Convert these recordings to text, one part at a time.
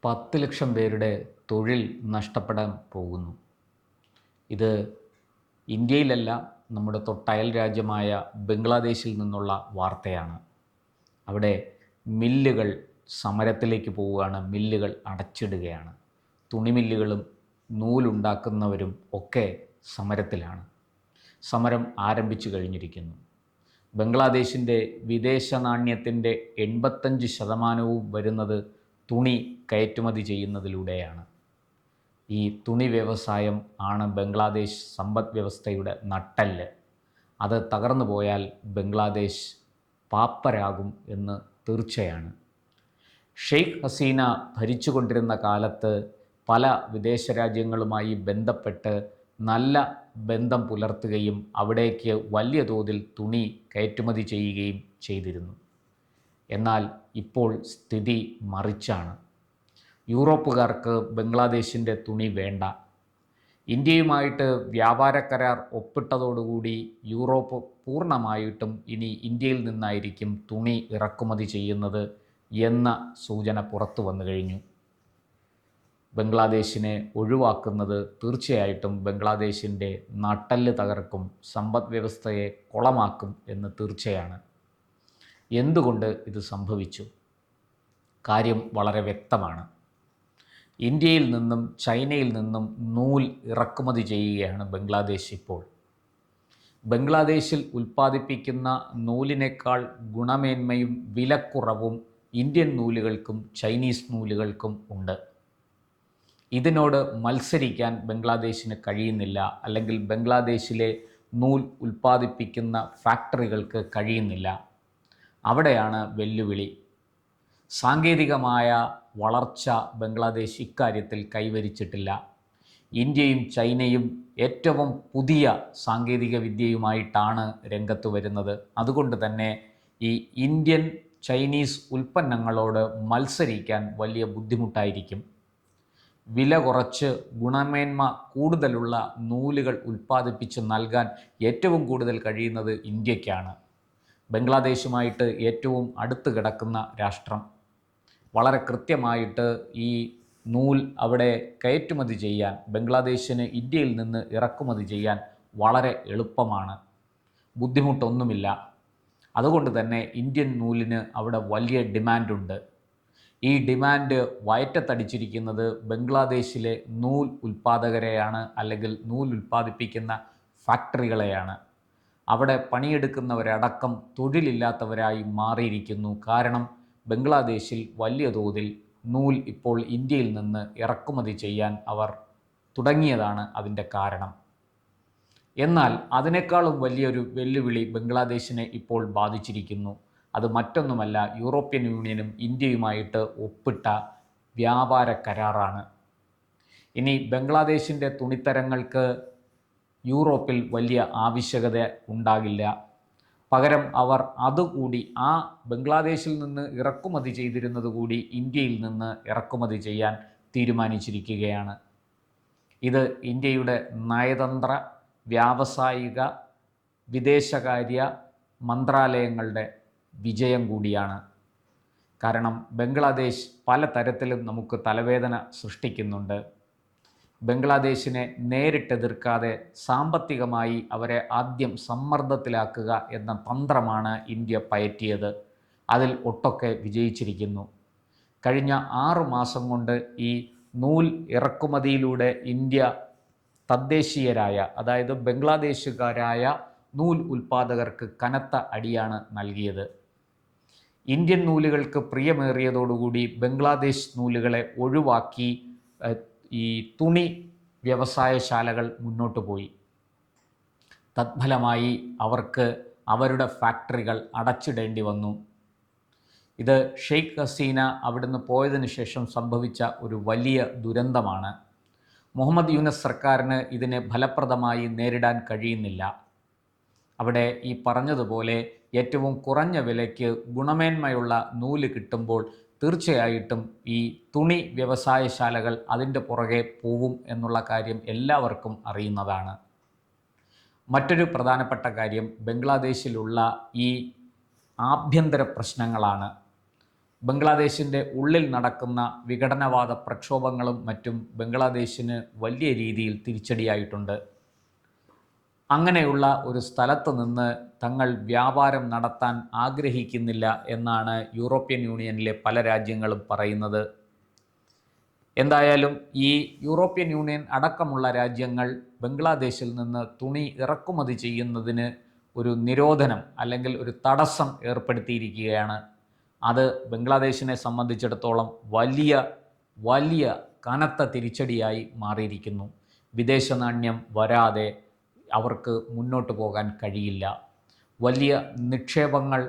10 ലക്ഷം പേരുടെ തൊഴിൽ നഷ്ടപ്പെടാൻ പോകുന്നു. ഇത് ഇന്ത്യയിലല്ല, നമ്മുടെ തൊട്ടയൽ രാജ്യമായ ബംഗ്ലാദേശിൽ നിന്നുള്ള വാർത്തയാണ്. അവിടെ മില്ലുകൾ സമരത്തിലേക്ക് പോവുകയാണ്, മില്ലുകൾ അടച്ചിടുകയാണ്. തുണിമില്ലുകളും നൂലുണ്ടാക്കുന്നവരും ഒക്കെ സമരത്തിലാണ്. സമരം ആരംഭിച്ചു കഴിഞ്ഞിരിക്കുന്നു. ബംഗ്ലാദേശിൻ്റെ വിദേശ നാണ്യത്തിൻ്റെ 85% വരുന്നത് തുണി കയറ്റുമതി ചെയ്യുന്നതിലൂടെയാണ്. ഈ തുണി വ്യവസായം ആണ് ബംഗ്ലാദേശ് സമ്പദ് വ്യവസ്ഥയുടെ നട്ടെല്ല്. അത് തകർന്നു പോയാൽ ബംഗ്ലാദേശ് പാപ്പരാകും എന്ന് തീർച്ചയാണ്. ഷെയ്ഖ് ഹസീന ഭരിച്ചുകൊണ്ടിരുന്ന കാലത്ത് പല വിദേശ രാജ്യങ്ങളുമായി ബന്ധപ്പെട്ട് നല്ല ബന്ധം പുലർത്തുകയും അവിടേക്ക് വലിയ തോതിൽ തുണി കയറ്റുമതി ചെയ്യുകയും ചെയ്തിരുന്നു. എന്നാൽ ഇപ്പോൾ സ്ഥിതി മറിച്ചാണ്. യൂറോപ്പുകാർക്ക് ബംഗ്ലാദേശിൻ്റെ തുണി വേണ്ട. ഇന്ത്യയുമായിട്ട് വ്യാപാര കരാർ ഒപ്പിട്ടതോടുകൂടി യൂറോപ്പ് പൂർണ്ണമായിട്ടും ഇനി ഇന്ത്യയിൽ നിന്നായിരിക്കും തുണി ഇറക്കുമതി ചെയ്യുന്നത് എന്ന സൂചന പുറത്തു വന്നു കഴിഞ്ഞു. ബംഗ്ലാദേശിനെ ഒഴിവാക്കുന്നത് തീർച്ചയായിട്ടും ബംഗ്ലാദേശിൻ്റെ നട്ടെല്ല് തകർക്കും, സമ്പദ് വ്യവസ്ഥയെ കുളമാക്കും എന്ന് തീർച്ചയാണ്. എന്തുകൊണ്ട് ഇത് സംഭവിച്ചു? കാര്യം വളരെ വ്യക്തമാണ്. ഇന്ത്യയിൽ നിന്നും ചൈനയിൽ നിന്നും നൂൽ ഇറക്കുമതി ചെയ്യുകയാണ് ബംഗ്ലാദേശ് ഇപ്പോൾ. ബംഗ്ലാദേശിൽ ഉൽപ്പാദിപ്പിക്കുന്ന നൂലിനേക്കാൾ ഗുണമേന്മയും വിലക്കുറവും ഇന്ത്യൻ നൂലുകൾക്കും ചൈനീസ് നൂലുകൾക്കും ഉണ്ട്. ഇതിനോട് മത്സരിക്കാൻ ബംഗ്ലാദേശിന് കഴിയുന്നില്ല, അല്ലെങ്കിൽ ബംഗ്ലാദേശിലെ നൂൽ ഉൽപ്പാദിപ്പിക്കുന്ന ഫാക്ടറികൾക്ക് കഴിയുന്നില്ല. അവിടെയാണ് വെല്ലുവിളി. സാങ്കേതികമായ വളർച്ച ബംഗ്ലാദേശ് ഇക്കാര്യത്തിൽ കൈവരിച്ചിട്ടില്ല. ഇന്ത്യയും ചൈനയും ഏറ്റവും പുതിയ സാങ്കേതിക വിദ്യയുമായിട്ടാണ് രംഗത്ത് വരുന്നത്. അതുകൊണ്ട് തന്നെ ഈ ഇന്ത്യൻ ചൈനീസ് ഉൽപ്പന്നങ്ങളോട് മത്സരിക്കാൻ വലിയ ബുദ്ധിമുട്ടായിരിക്കും. വില കുറച്ച് ഗുണമേന്മ കൂടുതലുള്ള നൂലുകൾ ഉൽപ്പാദിപ്പിച്ച് നൽകാൻ ഏറ്റവും കൂടുതൽ കഴിയുന്നത് ഇന്ത്യക്കാണ്. ബംഗ്ലാദേശുമായിട്ട് ഏറ്റവും അടുത്ത് കിടക്കുന്ന രാഷ്ട്രം. വളരെ കൃത്യമായിട്ട് ഈ നൂൽ അവിടെ കയറ്റുമതി ചെയ്യാൻ ബംഗ്ലാദേശിന് ഇന്ത്യയിൽ നിന്ന് ഇറക്കുമതി ചെയ്യാൻ വളരെ എളുപ്പമാണ്, ബുദ്ധിമുട്ടൊന്നുമില്ല. അതുകൊണ്ട് തന്നെ ഇന്ത്യൻ നൂലിന് അവിടെ വലിയ ഡിമാൻഡുണ്ട്. ഈ ഡിമാൻഡ് വയറ്റത്തടിച്ചിരിക്കുന്നത് ബംഗ്ലാദേശിലെ നൂൽ ഉൽപ്പാദകരെയാണ്, അല്ലെങ്കിൽ നൂൽ ഉൽപ്പാദിപ്പിക്കുന്ന ഫാക്ടറികളെയാണ്. അവിടെ പണിയെടുക്കുന്നവരടക്കം തൊഴിലില്ലാത്തവരായി മാറിയിരിക്കുന്നു. കാരണം ബംഗ്ലാദേശിൽ വലിയ തോതിൽ നൂൽ ഇപ്പോൾ ഇന്ത്യയിൽ നിന്ന് ഇറക്കുമതി ചെയ്യാൻ അവർ തുടങ്ങിയതാണ് അതിൻ്റെ കാരണം. എന്നാൽ അതിനേക്കാളും വലിയൊരു വെല്ലുവിളി ബംഗ്ലാദേശിനെ ഇപ്പോൾ ബാധിച്ചിരിക്കുന്നു. അത് മറ്റൊന്നുമല്ല, യൂറോപ്യൻ യൂണിയനും ഇന്ത്യയുമായിട്ട് ഒപ്പിട്ട വ്യാപാര കരാറാണ്. ഇനി ബംഗ്ലാദേശിൻ്റെ തുണിത്തരങ്ങൾക്ക് യൂറോപ്പിൽ വലിയ ആവശ്യകത ഉണ്ടാകില്ല. പകരം അവർ അതുകൂടി, ആ ബംഗ്ലാദേശിൽ നിന്ന് ഇറക്കുമതി ചെയ്തിരുന്നത് കൂടി ഇന്ത്യയിൽ നിന്ന് ഇറക്കുമതി ചെയ്യാൻ തീരുമാനിച്ചിരിക്കുകയാണ്. ഇത് ഇന്ത്യയുടെ നയതന്ത്ര, വ്യാവസായിക, വിദേശകാര്യ മന്ത്രാലയങ്ങളുടെ വിജയം കൂടിയാണ്. കാരണം ബംഗ്ലാദേശ് പലതരത്തിലും നമുക്ക് തലവേദന സൃഷ്ടിക്കുന്നുണ്ട്. ബംഗ്ലാദേശിനെ നേരിട്ടെതിർക്കാതെ സാമ്പത്തികമായി അവരെ ആദ്യം സമ്മർദ്ദത്തിലാക്കുക എന്ന തന്ത്രമാണ് ഇന്ത്യ പയറ്റിയത്. അതിൽ ഒട്ടൊക്കെ വിജയിച്ചിരിക്കുന്നു. കഴിഞ്ഞ 6 മാസം കൊണ്ട് ഈ നൂൽ ഇറക്കുമതിയിലൂടെ ഇന്ത്യ തദ്ദേശീയരായ, അതായത് ബംഗ്ലാദേശുകാരായ നൂൽ ഉൽപ്പാദകർക്ക് കനത്ത അടിയാണ് നൽകിയത്. ഇന്ത്യൻ നൂലുകൾക്ക് പ്രിയമേറിയതോടുകൂടി ബംഗ്ലാദേശ് നൂലുകളെ ഒഴിവാക്കി ഈ തുണി വ്യവസായശാലകൾ മുന്നോട്ട് പോയി. തത്ഫലമായി അവർക്ക് അവരുടെ ഫാക്ടറികൾ അടച്ചിടേണ്ടി വന്നു. ഇത് ഷെയ്ഖ് ഹസീന അവിടുന്ന് പോയതിനു ശേഷം സംഭവിച്ച ഒരു വലിയ ദുരന്തമാണ്. മുഹമ്മദ് യൂനസ് സർക്കാരിന് ഇതിനെ ഫലപ്രദമായി നേരിടാൻ കഴിയുന്നില്ല. അവിടെ ഈ പറഞ്ഞതുപോലെ ഏറ്റവും കുറഞ്ഞ വിലയ്ക്ക് ഗുണമേന്മയുള്ള നൂല് കിട്ടുമ്പോൾ തീർച്ചയായിട്ടും ഈ തുണി വ്യവസായശാലകൾ അതിൻ്റെ പുറകെ പോവും എന്നുള്ള കാര്യം എല്ലാവർക്കും അറിയുന്നതാണ്. മറ്റൊരു പ്രധാനപ്പെട്ട കാര്യം ബംഗ്ലാദേശിലുള്ള ഈ ആഭ്യന്തര പ്രശ്നങ്ങളാണ്. ബംഗ്ലാദേശിൻ്റെ ഉള്ളിൽ നടക്കുന്ന വിഘടനവാദ പ്രക്ഷോഭങ്ങളും മറ്റും ബംഗ്ലാദേശിന് വലിയ രീതിയിൽ തിരിച്ചടിയായിട്ടുണ്ട്. അങ്ങനെയുള്ള ഒരു സ്ഥലത്ത് നിന്ന് തങ്ങൾ വ്യാപാരം നടത്താൻ ആഗ്രഹിക്കുന്നില്ല എന്നാണ് യൂറോപ്യൻ യൂണിയനിലെ പല രാജ്യങ്ങളും പറയുന്നത്. എന്തായാലും ഈ യൂറോപ്യൻ യൂണിയൻ അടക്കമുള്ള രാജ്യങ്ങൾ ബംഗ്ലാദേശിൽ നിന്ന് തുണി ഇറക്കുമതി ചെയ്യുന്നതിന് ഒരു നിരോധനം അല്ലെങ്കിൽ ഒരു തടസ്സം ഏർപ്പെടുത്തിയിരിക്കുകയാണ്. അത് ബംഗ്ലാദേശിനെ സംബന്ധിച്ചിടത്തോളം വലിയ കനത്ത തിരിച്ചടിയായി മാറിയിരിക്കുന്നു. വിദേശ നാണ്യം വരാതെ അവർക്ക് മുന്നോട്ട് പോകാൻ കഴിയില്ല. വലിയ നിക്ഷേപങ്ങൾ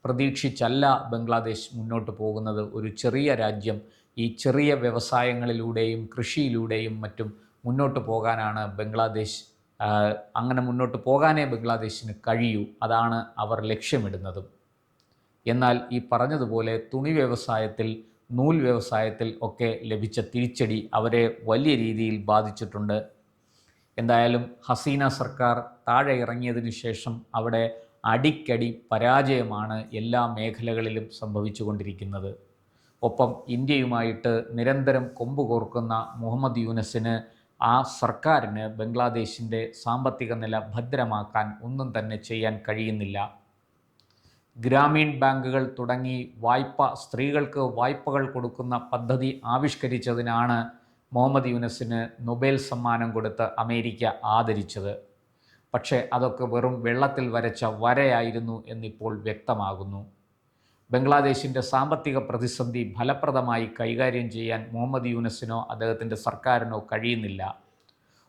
പ്രതീക്ഷിച്ചല്ല ബംഗ്ലാദേശ് മുന്നോട്ട് പോകുന്നത്. ഒരു ചെറിയ രാജ്യം ഈ ചെറിയ വ്യവസായങ്ങളിലൂടെയും കൃഷിയിലൂടെയും മറ്റും മുന്നോട്ട് പോകാനാണ് ബംഗ്ലാദേശ്. അങ്ങനെ മുന്നോട്ട് പോകാനേ ബംഗ്ലാദേശിന് കഴിയൂ. അതാണ് അവർ ലക്ഷ്യമിടുന്നതും. എന്നാൽ ഈ പറഞ്ഞതുപോലെ തുണി വ്യവസായത്തിൽ, നൂൽ വ്യവസായത്തിൽ ഒക്കെ ലഭിച്ച തിരിച്ചടി അവരെ വലിയ രീതിയിൽ ബാധിച്ചിട്ടുണ്ട്. എന്തായാലും ഹസീന സർക്കാർ താഴെ ഇറങ്ങിയതിന് ശേഷം അവിടെ അടിക്കടി പരാജയമാണ് എല്ലാ മേഖലകളിലും സംഭവിച്ചു കൊണ്ടിരിക്കുന്നത്. ഒപ്പം ഇന്ത്യയുമായിട്ട് നിരന്തരം കൊമ്പുകോർക്കുന്ന മുഹമ്മദ് യൂനസിന്, ആ സർക്കാരിന് ബംഗ്ലാദേശിൻ്റെ സാമ്പത്തിക നില ഭദ്രമാക്കാൻ ഒന്നും തന്നെ ചെയ്യാൻ കഴിയുന്നില്ല. ഗ്രാമീൺ ബാങ്കുകൾ തുടങ്ങി സ്ത്രീകൾക്ക് വായ്പകൾ കൊടുക്കുന്ന പദ്ധതി ആവിഷ്കരിച്ചതിനാണ് മുഹമ്മദ് യൂനസിന് നൊബേൽ സമ്മാനം കൊടുത്ത് അമേരിക്ക ആദരിച്ചത്. പക്ഷേ അതൊക്കെ വെറും വെള്ളത്തിൽ വരച്ച വരയായിരുന്നു എന്നിപ്പോൾ വ്യക്തമാകുന്നു. ബംഗ്ലാദേശിൻ്റെ സാമ്പത്തിക പ്രതിസന്ധി ഫലപ്രദമായി കൈകാര്യം ചെയ്യാൻ മുഹമ്മദ് യൂനസിനോ അദ്ദേഹത്തിൻ്റെ സർക്കാരിനോ കഴിയുന്നില്ല.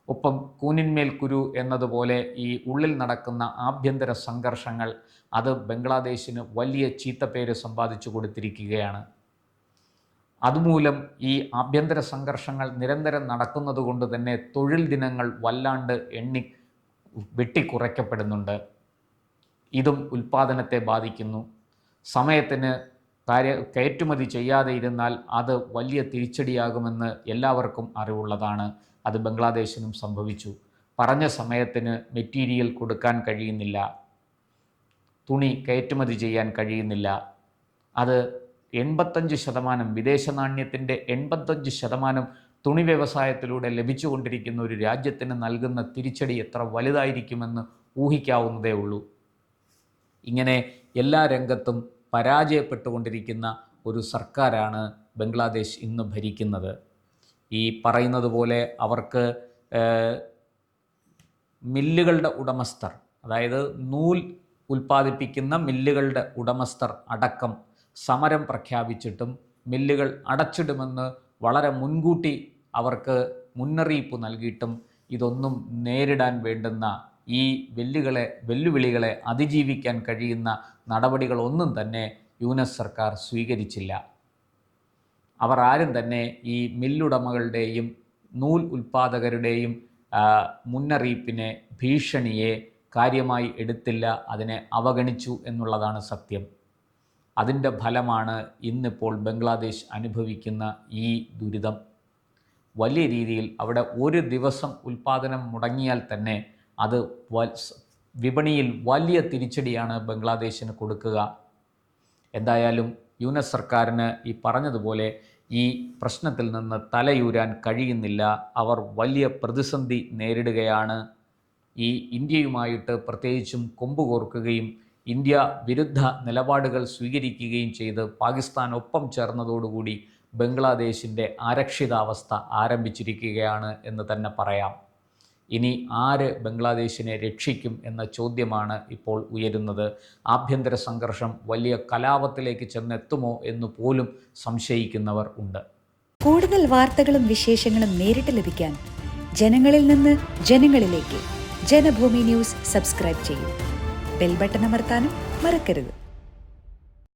ഒപ്പം കൂനിന്മേൽ കുരു എന്നതുപോലെ ഈ ഉള്ളിൽ നടക്കുന്ന ആഭ്യന്തര സംഘർഷങ്ങൾ അത് ബംഗ്ലാദേശിന് വലിയ ചീത്തപ്പേര് സമ്പാദിച്ചു കൊടുത്തിരിക്കുകയാണ്. അതുമൂലം ഈ ആഭ്യന്തര സംഘർഷങ്ങൾ നിരന്തരം നടക്കുന്നത് കൊണ്ട് തന്നെ തൊഴിൽ ദിനങ്ങൾ വല്ലാണ്ട് വെട്ടിക്കുറയ്ക്കപ്പെടുന്നുണ്ട്. ഇതും ഉൽപ്പാദനത്തെ ബാധിക്കുന്നു. സമയത്തിന് കയറ്റുമതി ചെയ്യാതെ ഇരുന്നാൽ അത് വലിയ തിരിച്ചടിയാകുമെന്ന് എല്ലാവർക്കും അറിവുള്ളതാണ്. അത് ബംഗ്ലാദേശിനും സംഭവിച്ചു. പറഞ്ഞ സമയത്തിന് മെറ്റീരിയൽ കൊടുക്കാൻ കഴിയുന്നില്ല, തുണി കയറ്റുമതി ചെയ്യാൻ കഴിയുന്നില്ല. അത് 85% വിദേശ നാണ്യത്തിൻ്റെ 85% തുണി വ്യവസായത്തിലൂടെ ലഭിച്ചുകൊണ്ടിരിക്കുന്ന ഒരു രാജ്യത്തിന് നൽകുന്ന തിരിച്ചടി എത്ര വലുതായിരിക്കുമെന്ന് ഊഹിക്കാവുന്നതേ ഉള്ളൂ. ഇങ്ങനെ എല്ലാ രംഗത്തും പരാജയപ്പെട്ടുകൊണ്ടിരിക്കുന്ന ഒരു സർക്കാരാണ് ബംഗ്ലാദേശ് ഇന്ന് ഭരിക്കുന്നത്. ഈ പറയുന്നത് പോലെ അവർക്ക് മില്ലുകളുടെ ഉടമസ്ഥർ, അതായത് നൂൽ ഉൽപ്പാദിപ്പിക്കുന്ന മില്ലുകളുടെ ഉടമസ്ഥർ അടക്കം സമരം പ്രഖ്യാപിച്ചിട്ടും മില്ലുകൾ അടച്ചിടുമെന്ന് വളരെ മുൻകൂട്ടി അവർക്ക് മുന്നറിയിപ്പ് നൽകിയിട്ടും ഇതൊന്നും നേരിടാൻ വേണ്ടുന്ന ഈ വെല്ലുവിളികളെ അതിജീവിക്കാൻ കഴിയുന്ന നടപടികളൊന്നും തന്നെ യൂനസ് സർക്കാർ സ്വീകരിച്ചില്ല. അവർ ആരും തന്നെ ഈ മില്ലുടമകളുടെയും നൂൽ ഉൽപ്പാദകരുടെയും മുന്നറിയിപ്പിനെ, ഭീഷണിയെ കാര്യമായി എടുത്തില്ല, അതിനെ അവഗണിച്ചു എന്നുള്ളതാണ് സത്യം. അതിൻ്റെ ഫലമാണ് ഇന്നിപ്പോൾ ബംഗ്ലാദേശ് അനുഭവിക്കുന്ന ഈ ദുരിതം. വലിയ രീതിയിൽ അവിടെ ഒരു ദിവസം ഉൽപ്പാദനം മുടങ്ങിയാൽ തന്നെ അത് വിപണിയിൽ വലിയ തിരിച്ചടിയാണ് ബംഗ്ലാദേശിന് കൊടുക്കുക. എന്തായാലും യൂനസ് സർക്കാരിന് ഈ പറഞ്ഞതുപോലെ ഈ പ്രശ്നത്തിൽ നിന്ന് തലയൂരാൻ കഴിയുന്നില്ല. അവർ വലിയ പ്രതിസന്ധി നേരിടുകയാണ്. ഈ ഇന്ത്യയുമായിട്ട് പ്രത്യേകിച്ചും കൊമ്പുകോർക്കുകയും ഇന്ത്യ വിരുദ്ധ നിലപാടുകൾ സ്വീകരിക്കുകയും ചെയ്ത് പാകിസ്ഥാൻ ഒപ്പം ചേർന്നതോടുകൂടി ബംഗ്ലാദേശിൻ്റെ അരക്ഷിതാവസ്ഥ ആരംഭിച്ചിരിക്കുകയാണ് എന്ന് തന്നെ പറയാം. ഇനി ആര് ബംഗ്ലാദേശിനെ രക്ഷിക്കും എന്ന ചോദ്യമാണ് ഇപ്പോൾ ഉയരുന്നത്. ആഭ്യന്തര സംഘർഷം വലിയ കലാപത്തിലേക്ക് ചെന്നെത്തുമോ എന്ന് പോലും സംശയിക്കുന്നവർ ഉണ്ട്. കൂടുതൽ വാർത്തകളും വിശേഷങ്ങളും നേരിട്ട് ലഭിക്കാൻ ജനങ്ങളിൽ നിന്ന് ജനങ്ങളിലേക്ക് ജനഭൂമി ന്യൂസ് സബ്സ്ക്രൈബ് ചെയ്യൂ. ബെൽ ബട്ടൺ അമർത്താനും മറക്കരുത്.